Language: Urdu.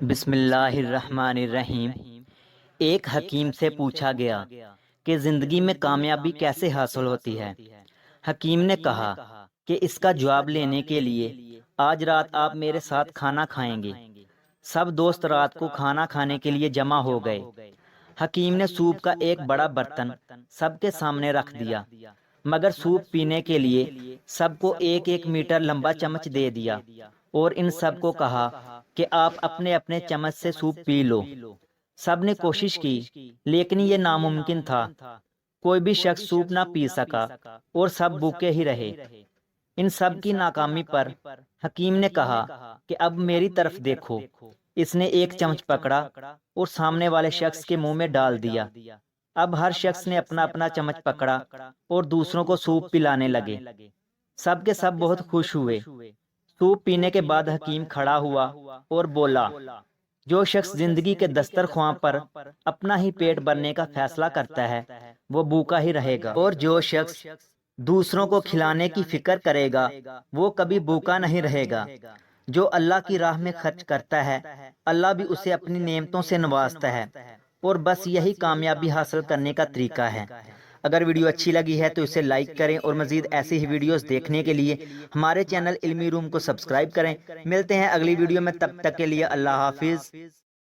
بسم اللہ الرحمن الرحیم۔ ایک حکیم سے پوچھا گیا کہ زندگی میں کامیابی کیسے حاصل ہوتی ہے۔ حکیم نے کہا کہ اس کا جواب لینے کے لیے آج رات آپ میرے ساتھ کھانا کھائیں گے۔ سب دوست رات کو کھانا کھانے کے لیے جمع ہو گئے۔ حکیم نے سوپ کا ایک بڑا برتن سب کے سامنے رکھ دیا، مگر سوپ پینے کے لیے سب کو ایک ایک میٹر لمبا چمچ دے دیا اور ان سب کو کہا کہ آپ اپنے اپنے چمچ سے سوپ پی لو۔ سب نے کوشش کی لیکن یہ ناممکن تھا۔ کوئی بھی شخص سوپ نہ پی سکا اور سب بھوکے ہی رہے۔ ان سب کی ناکامی پر حکیم نے کہا کہ اب میری طرف دیکھو۔ اس نے ایک چمچ پکڑا اور سامنے والے شخص کے منہ میں ڈال دیا۔ اب ہر شخص نے اپنا اپنا چمچ پکڑا اور دوسروں کو سوپ پلانے لگے۔ سب کے سب بہت خوش ہوئے۔ سوپ پینے کے بعد حکیم کھڑا ہوا اور بولا، جو شخص زندگی کے دسترخواں پر اپنا ہی پیٹ بھرنے کا فیصلہ کرتا ہے وہ بھوکا ہی رہے گا، اور جو شخص دوسروں کو کھلانے کی فکر کرے گا وہ کبھی بھوکا نہیں رہے گا۔ جو اللہ کی راہ میں خرچ کرتا ہے اللہ بھی اسے اپنی نعمتوں سے نوازتا ہے، اور بس یہی کامیابی حاصل کرنے کا طریقہ ہے۔ اگر ویڈیو اچھی لگی ہے تو اسے لائک کریں اور مزید ایسی ہی ویڈیوز دیکھنے کے لیے ہمارے چینل علمی روم کو سبسکرائب کریں۔ ملتے ہیں اگلی ویڈیو میں، تب تک کے لیے اللہ حافظ۔